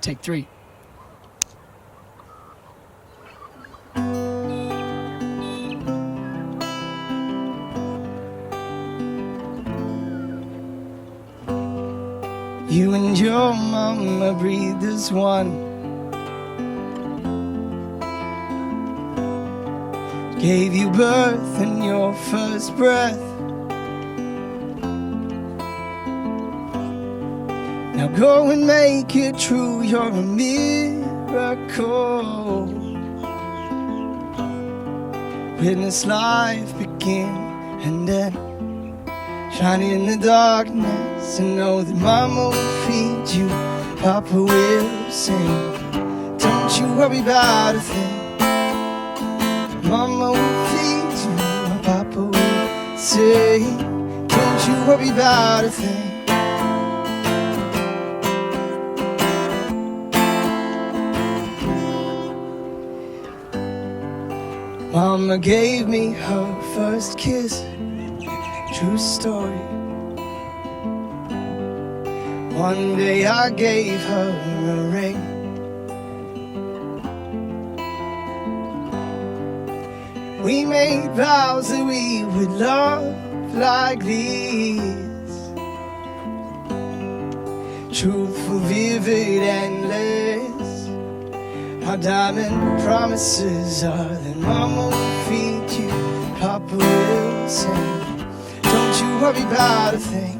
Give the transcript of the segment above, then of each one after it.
Take 3. You and your mama breathed as one. Gave you birth and your first breath. Now go and make it true, you're a miracle. Witness life begin and end. Shine in the darkness and know that Mama will feed you, Papa will sing. Don't you worry about a thing. Mama will feed you, Papa will sing. Don't you worry about a thing. Mama gave me her first kiss, true story. One day I gave her a ring. We made vows that we would love like these, truthful, vivid, endless. Our diamond promises are that Mama will feed you, Papa will sing. Don't you worry about a thing.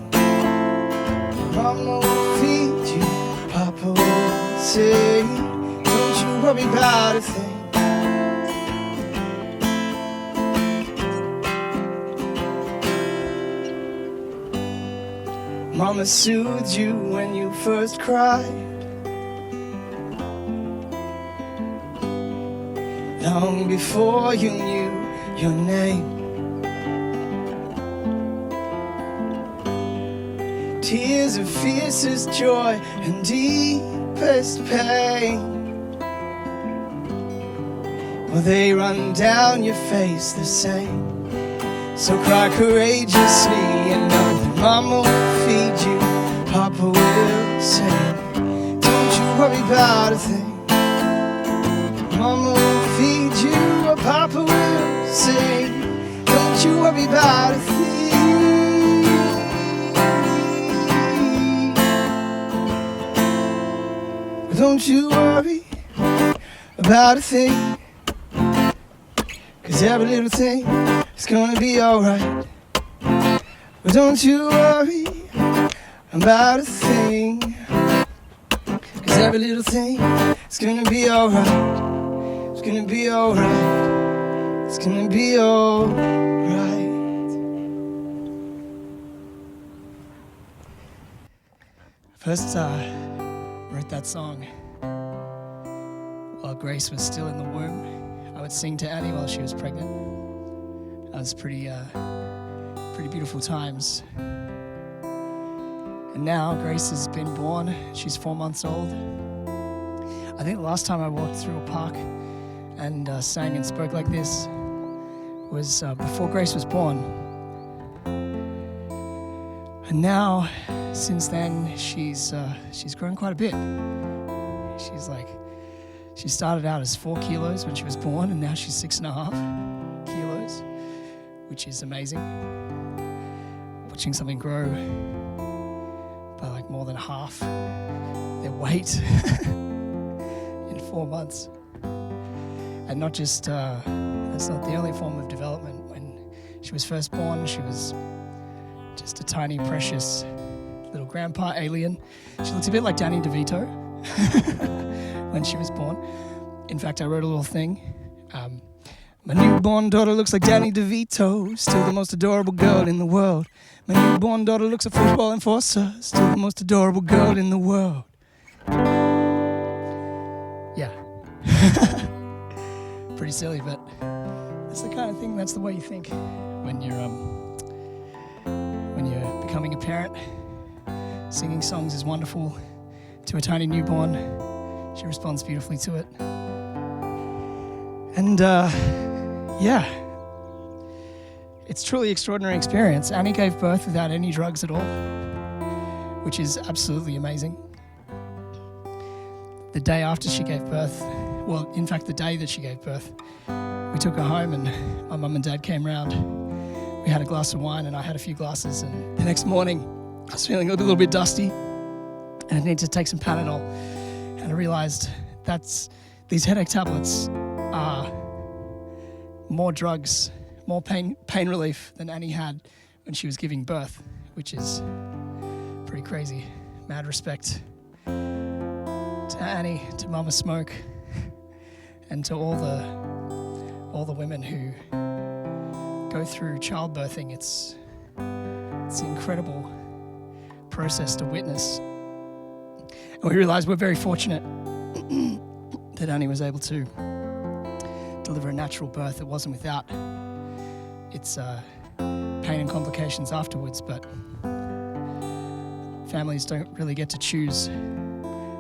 Mama will feed you, Papa will sing. Don't you worry about a thing. Mama soothed you when you first cried. Long before you knew your name. Tears of fiercest joy and deepest pain. Well, they run down your face the same. So cry courageously and know that Mama will feed you, Papa will sing. Don't you worry about a thing. Mama will feed you, or Papa will sing. Don't you worry about a thing. Don't you worry about a thing, 'cause every little thing is gonna be alright. But don't you worry about a thing, 'cause every little thing is gonna be alright. It's gonna be alright. It's gonna be alright. First, wrote that song while Grace was still in the womb. I would sing to Annie while she was pregnant. That was pretty beautiful times. And now Grace has been born. She's 4 months old. I think the last time I walked through a park and sang and spoke like this was before Grace was born. And now, since then, she's grown quite a bit. She started out as 4 kilos when she was born, and now she's 6.5 kilos, which is amazing. Watching something grow by like more than half their weight in 4 months. And not just, that's not the only form of development. When she was first born, she was just a tiny, precious little grandpa alien. She looked a bit like Danny DeVito when she was born. In fact, I wrote a little thing. My newborn daughter looks like Danny DeVito, still the most adorable girl in the world. My newborn daughter looks a football enforcer, still the most adorable girl in the world. Yeah. Pretty silly, but that's the kind of thing, that's the way you think when you're becoming a parent. Singing songs is wonderful to a tiny newborn. She responds beautifully to it. And yeah, it's truly extraordinary experience. Annie gave birth without any drugs at all, which is absolutely amazing. the day after she gave birth, well, in fact, the day that she gave birth, we took her home and my mum and dad came round. We had a glass of wine and I had a few glasses, and the next morning I was feeling a little bit dusty and I needed to take some Panadol, and I realised these headache tablets are more drugs, more pain relief than Annie had when she was giving birth, which is pretty crazy. Mad respect to Annie, to Mama Smoke, and to all the women who go through childbirthing. It's an incredible process to witness. And we realize we're very fortunate that Annie was able to deliver a natural birth. It wasn't without its pain and complications afterwards, but families don't really get to choose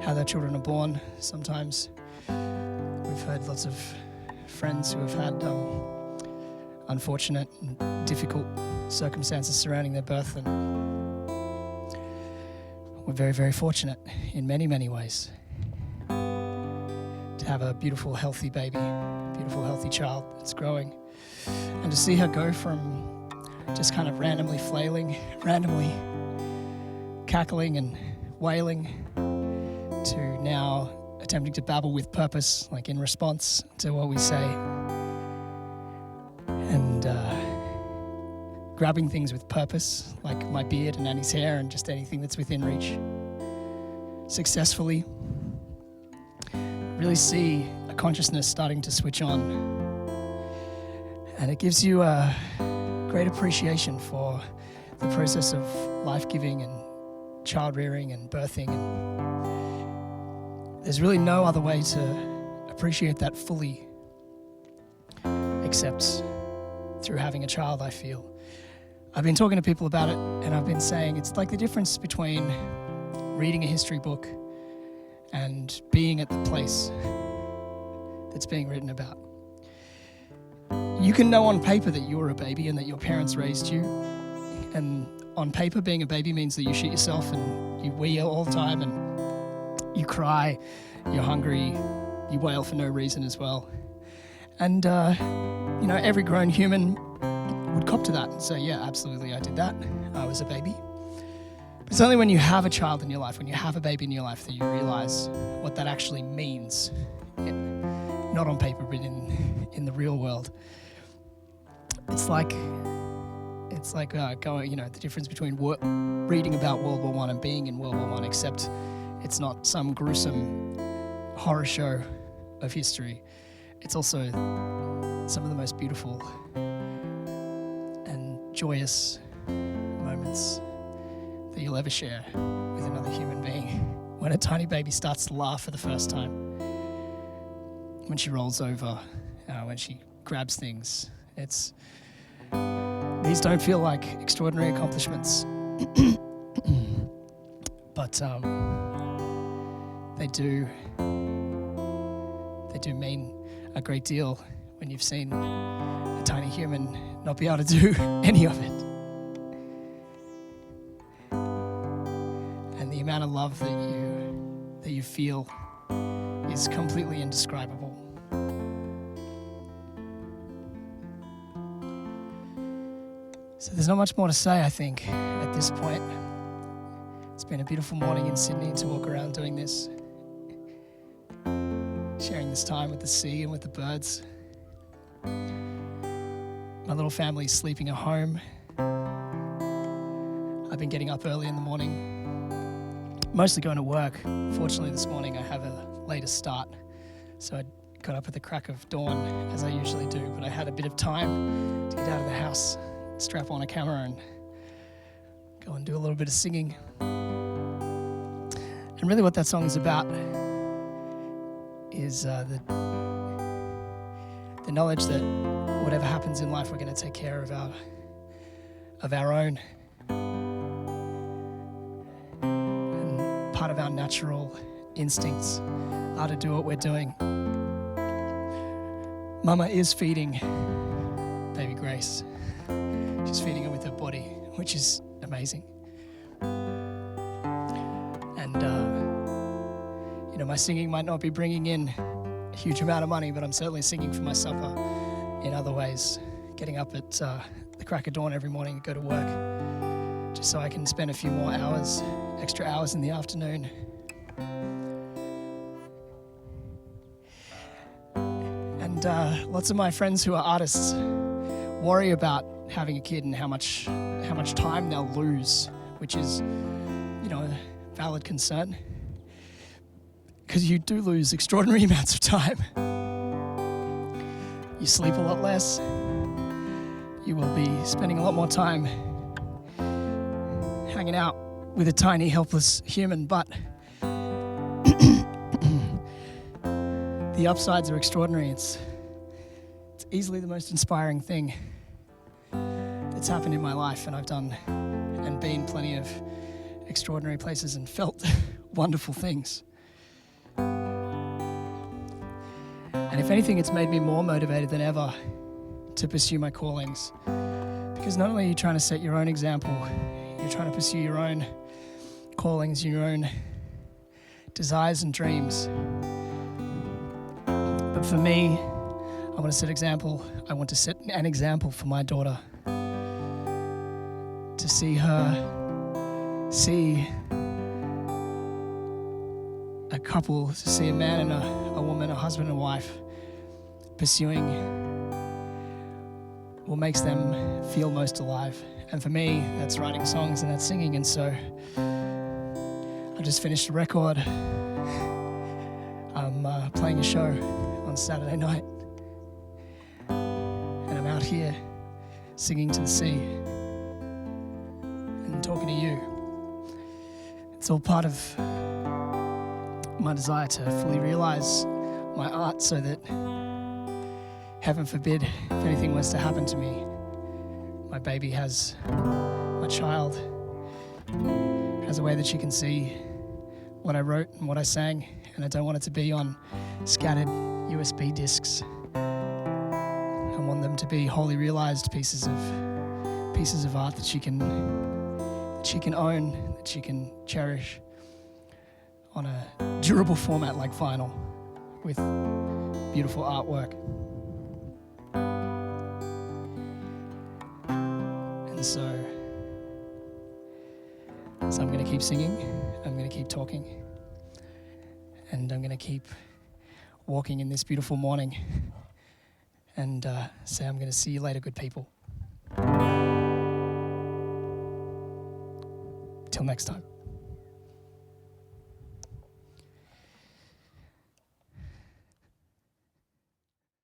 how their children are born. Sometimes we've heard lots of friends who have had unfortunate and difficult circumstances surrounding their birth, and we're very, very fortunate in many, many ways to have a beautiful, healthy baby, beautiful, healthy child that's growing, and to see her go from just kind of randomly flailing, randomly cackling and wailing, to now attempting to babble with purpose, like in response to what we say, and grabbing things with purpose, like my beard and Annie's hair and just anything that's within reach, successfully. Really see a consciousness starting to switch on, and it gives you a great appreciation for the process of life-giving and child rearing and birthing, and there's really no other way to appreciate that fully except through having a child, I feel. I've been talking to people about it, and I've been saying it's like the difference between reading a history book and being at the place that's being written about. You can know on paper that you're a baby and that your parents raised you, and on paper being a baby means that you shit yourself and you wee all the time and you cry, you're hungry, you wail for no reason as well. And every grown human would cop to that and say, yeah, absolutely, I did that. I was a baby. But it's only when you have a child in your life, when you have a baby in your life, that you realize what that actually means. Not on paper, but in the real world. It's like going, the difference between reading about World War I and being in World War I, except it's not some gruesome horror show of history. It's also some of the most beautiful and joyous moments that you'll ever share with another human being. When a tiny baby starts to laugh for the first time, when she rolls over, when she grabs things. These don't feel like extraordinary accomplishments, but they do mean a great deal when you've seen a tiny human not be able to do any of it. And the amount of love that you feel is completely indescribable. So there's not much more to say, I think, at this point. It's been a beautiful morning in Sydney to walk around doing this, sharing this time with the sea and with the birds. My little family's sleeping at home. I've been getting up early in the morning, mostly going to work. Fortunately, this morning I have a later start, so I got up at the crack of dawn, as I usually do, but I had a bit of time to get out of the house, strap on a camera and go and do a little bit of singing. And really what that song is about is the knowledge that whatever happens in life, we're going to take care of our own. And part of our natural instincts are to do what we're doing. Mama is feeding baby Grace. She's feeding her with her body, which is amazing. And, my singing might not be bringing in a huge amount of money, but I'm certainly singing for my supper in other ways. Getting up at the crack of dawn every morning to go to work, just so I can spend a few more hours, extra hours in the afternoon. And lots of my friends who are artists worry about having a kid and how much time they'll lose, which is, a valid concern. Because you do lose extraordinary amounts of time. You sleep a lot less. You will be spending a lot more time hanging out with a tiny, helpless human, but the upsides are extraordinary. It's easily the most inspiring thing that's happened in my life, and I've done and been plenty of extraordinary places and felt wonderful things. And if anything, it's made me more motivated than ever to pursue my callings. Because not only are you trying to set your own example, you're trying to pursue your own callings, your own desires and dreams. But for me, I want to set example. I want to set an example for my daughter. To see her see a couple, to see a man and a woman, a husband and wife, pursuing what makes them feel most alive. And for me, that's writing songs and that's singing. And so I just finished a record. I'm playing a show on Saturday night. And I'm out here singing to the sea and talking to you. It's all part of my desire to fully realize my art so that, heaven forbid, if anything was to happen to me, my baby has, my child has a way that she can see what I wrote and what I sang, and I don't want it to be on scattered USB discs. I want them to be wholly realized pieces of art that she can own, that she can cherish on a durable format like vinyl with beautiful artwork. And so I'm going to keep singing, I'm going to keep talking, and I'm going to keep walking in this beautiful morning and say I'm going to see you later, good people. Till next time.